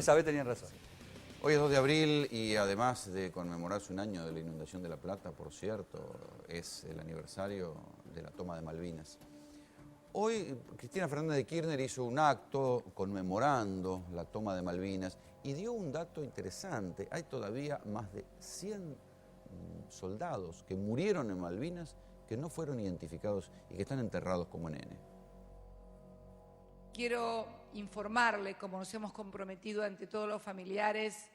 esa vez tenían razón. Hoy es 2 de abril y además de conmemorarse un año de la inundación de La Plata, por cierto, es el aniversario de la toma de Malvinas. Hoy Cristina Fernández de Kirchner hizo un acto conmemorando la toma de Malvinas y dio un dato interesante. Hay todavía más de 100 soldados que murieron en Malvinas que no fueron identificados y que están enterrados como nene. Quiero informarle, como nos hemos comprometido ante todos los familiares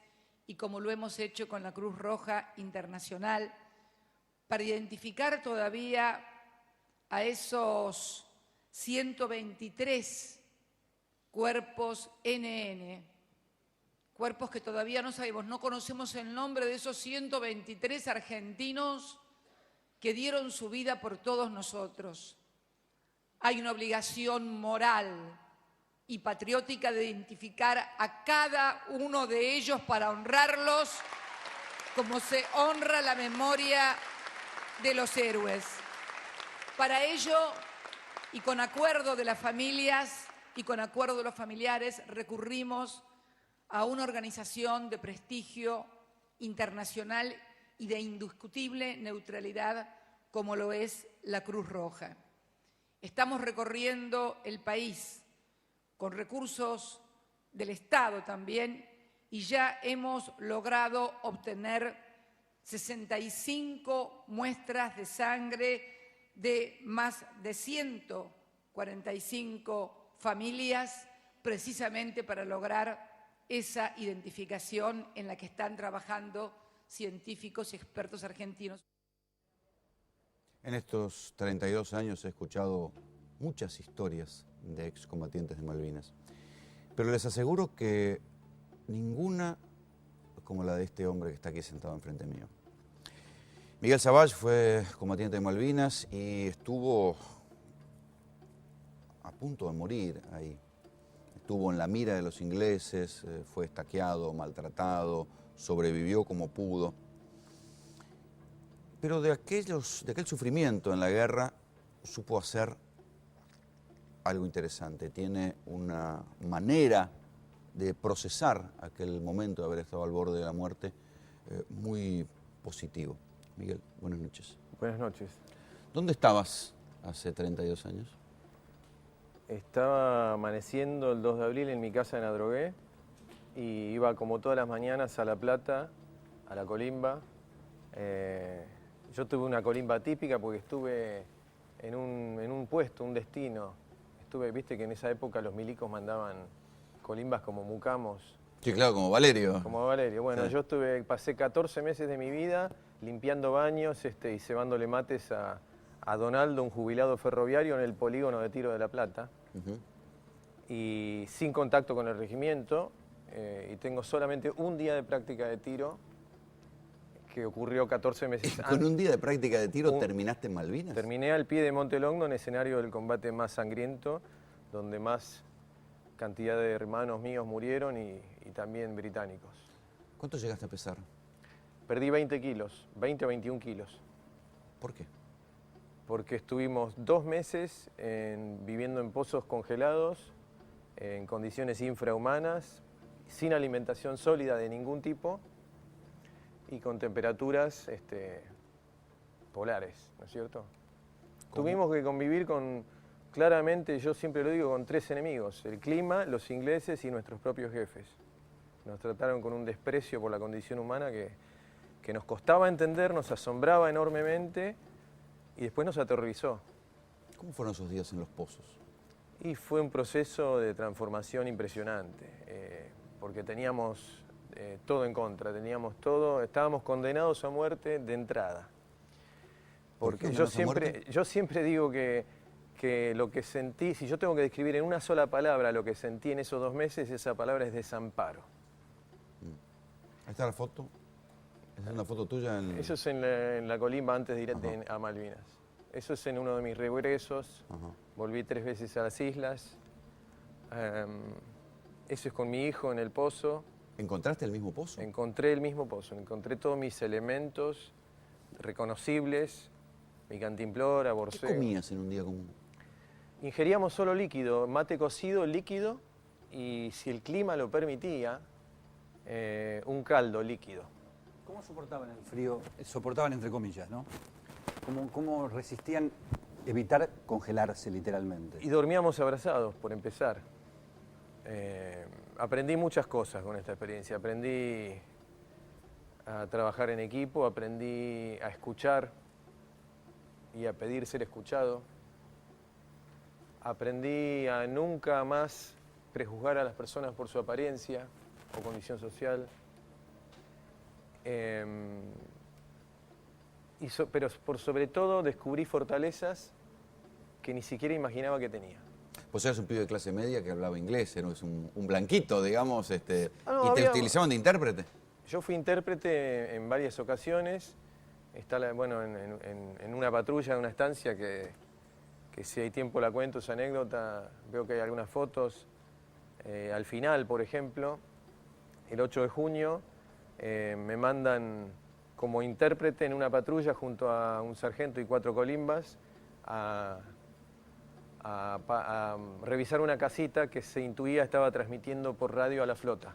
y como lo hemos hecho con la Cruz Roja Internacional, para identificar todavía a esos 123 cuerpos NN, cuerpos que todavía no sabemos, no conocemos el nombre de esos 123 argentinos que dieron su vida por todos nosotros. Hay una obligación moral y patriótica de identificar a cada uno de ellos para honrarlos como se honra la memoria de los héroes. Para ello, y con acuerdo de las familias y con acuerdo de los familiares, recurrimos a una organización de prestigio internacional y de indiscutible neutralidad como lo es la Cruz Roja. Estamos recorriendo el país con recursos del Estado también y ya hemos logrado obtener 65 muestras de sangre de más de 145 familias, precisamente para lograr esa identificación en la que están trabajando científicos y expertos argentinos. En estos 32 años he escuchado muchas historias de excombatientes de Malvinas, pero les aseguro que ninguna como la de este hombre que está aquí sentado enfrente mío. Miguel Savage fue combatiente de Malvinas y estuvo a punto de morir ahí. Estuvo en la mira de los ingleses, fue estaqueado, maltratado, sobrevivió como pudo. Pero de aquel sufrimiento en la guerra supo hacer algo interesante. Tiene una manera de procesar aquel momento de haber estado al borde de la muerte muy positivo. Miguel, buenas noches. Buenas noches. ¿Dónde estabas hace 32 años? Estaba amaneciendo el 2 de abril en mi casa en Adrogué y iba como todas las mañanas a La Plata, a la colimba. Yo tuve una colimba típica porque estuve en un puesto, un destino. Viste que en esa época los milicos mandaban colimbas como mucamos. Sí, claro, como Valerio. Como Valerio. Bueno, sí. Yo pasé 14 meses de mi vida limpiando baños y cebándole mates a Donaldo, un jubilado ferroviario, en el polígono de tiro de La Plata. Y sin contacto con el regimiento, y tengo solamente un día de práctica de tiro que ocurrió 14 meses antes. ¿Con un día de práctica de tiro terminaste en Malvinas? Terminé al pie de Monte Longo, en escenario del combate más sangriento, donde más cantidad de hermanos míos murieron y también británicos. ¿Cuánto llegaste a pesar? Perdí 20 kilos, 20 o 21 kilos. ¿Por qué? Porque estuvimos 2 meses viviendo en pozos congelados, en condiciones infrahumanas, sin alimentación sólida de ningún tipo y con temperaturas polares, ¿no es cierto? ¿Cómo? Tuvimos que convivir claramente, yo siempre lo digo, con 3 enemigos: el clima, los ingleses y nuestros propios jefes. Nos trataron con un desprecio por la condición humana que nos costaba entender, nos asombraba enormemente y después nos aterrorizó. ¿Cómo fueron esos días en los pozos? Y fue un proceso de transformación impresionante, porque teníamos todo en contra, estábamos condenados a muerte de entrada. Porque yo siempre digo que lo que sentí, si yo tengo que describir en una sola palabra lo que sentí en esos 2 meses, esa palabra es desamparo. Ahí está la foto. ¿Esa es una foto tuya? Eso es en la colimba antes de ir a Malvinas. Eso es en uno de mis regresos. Volví 3 veces a las islas. Eso es con mi hijo en el pozo. ¿Encontraste el mismo pozo? Encontré el mismo pozo. Encontré todos mis elementos reconocibles. Mi cantimplora, borcego. ¿Qué comías en un día común? Ingeríamos solo líquido, mate cocido, líquido. Y si el clima lo permitía, un caldo líquido. ¿Cómo soportaban el frío? Soportaban entre comillas, ¿no? ¿Cómo resistían evitar congelarse literalmente? Y dormíamos abrazados, por empezar. Aprendí muchas cosas con esta experiencia. Aprendí a trabajar en equipo, aprendí a escuchar y a pedir ser escuchado. Aprendí a nunca más prejuzgar a las personas por su apariencia o condición social. Pero por sobre todo descubrí fortalezas que ni siquiera imaginaba que tenía. Vos eras un pibe de clase media que hablaba inglés, eras un blanquito, digamos, ¿y te había... utilizaban de intérprete? Yo fui intérprete en varias ocasiones. Bueno, en una patrulla, en una estancia, que si hay tiempo la cuento esa anécdota. Veo que hay algunas fotos. Al final, por ejemplo, el 8 de junio, me mandan como intérprete en una patrulla junto a un sargento y 4 colimbas a revisar una casita que se intuía estaba transmitiendo por radio a la flota.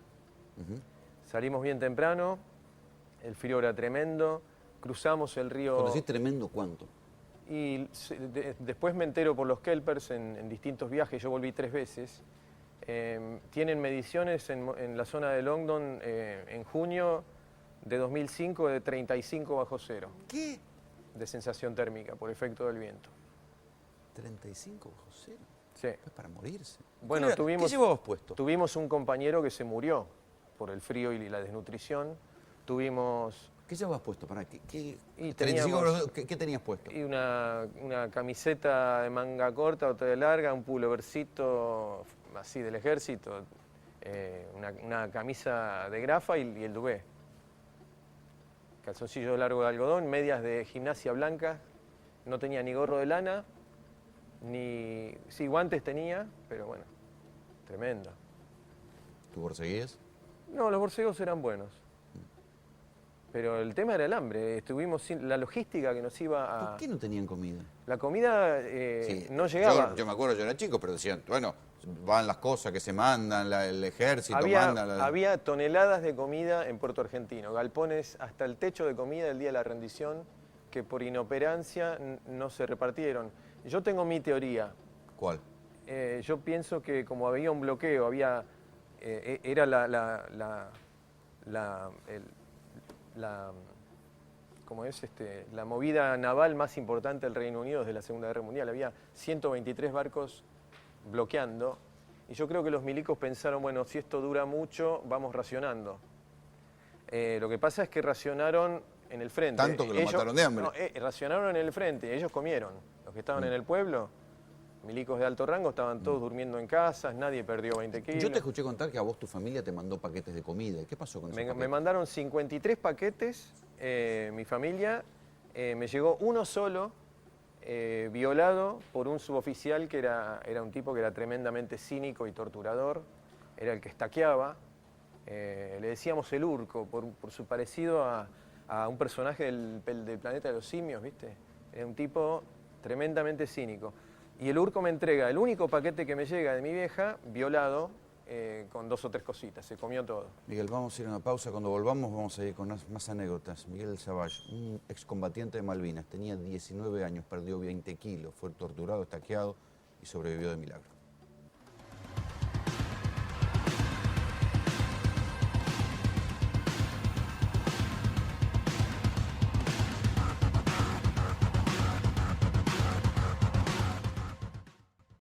Salimos bien temprano, el frío era tremendo, cruzamos el río... Cuando decís tremendo, ¿cuánto? Y después me entero por los kelpers en distintos viajes, yo volví 3 veces. Tienen mediciones en la zona de Longdon en junio de 2005 de 35 bajo cero. ¿Qué? De sensación térmica por efecto del viento. 35 bajo cero. Sí. Es para morirse. Bueno, ¿Qué llevabas puesto? Tuvimos un compañero que se murió por el frío y la desnutrición. Tuvimos... ¿Qué llevabas puesto? ¿Qué tenías puesto? Y una camiseta de manga corta o de larga, un pullovercito así del ejército, una camisa de grafa y el duvet. Calzoncillo largo de algodón, medias de gimnasia blancas, no tenía ni gorro de lana, sí, guantes tenía, pero bueno, tremendo. ¿Tú borseguías? No, los borcegos eran buenos. Pero el tema era el hambre, estuvimos sin la logística que nos iba a... ¿Por qué no tenían comida? La comida Sí, no llegaba. Yo me acuerdo, yo era chico, pero decían, bueno, van las cosas que se mandan, el ejército manda... Había toneladas de comida en Puerto Argentino, galpones hasta el techo de comida el día de la rendición, que por inoperancia no se repartieron. Yo tengo mi teoría. ¿Cuál? Yo pienso que como había un bloqueo, era la movida naval más importante del Reino Unido desde la Segunda Guerra Mundial. Había 123 barcos bloqueando y yo creo que los milicos pensaron, bueno, si esto dura mucho, vamos racionando. Lo que pasa es que racionaron en el frente. Tanto que lo mataron de hambre. No, racionaron en el frente, ellos comieron. Los que estaban en el pueblo, milicos de alto rango, estaban todos durmiendo en casas, nadie perdió 20 kilos. Yo te escuché contar que a vos tu familia te mandó paquetes de comida. ¿Qué pasó con eso? Me mandaron 53 paquetes, mi familia, me llegó uno solo, violado por un suboficial que era un tipo que era tremendamente cínico y torturador, era el que estaqueaba, le decíamos el Urco, por su parecido a un personaje del planeta de los simios, ¿viste? Era un tipo tremendamente cínico. Y el Urco me entrega el único paquete que me llega de mi vieja, violado, con 2 o 3 cositas, se comió todo. Miguel, vamos a ir a una pausa. Cuando volvamos vamos a ir con más anécdotas. Miguel Savage, un excombatiente de Malvinas, tenía 19 años, perdió 20 kilos, fue torturado, estaqueado y sobrevivió de milagro.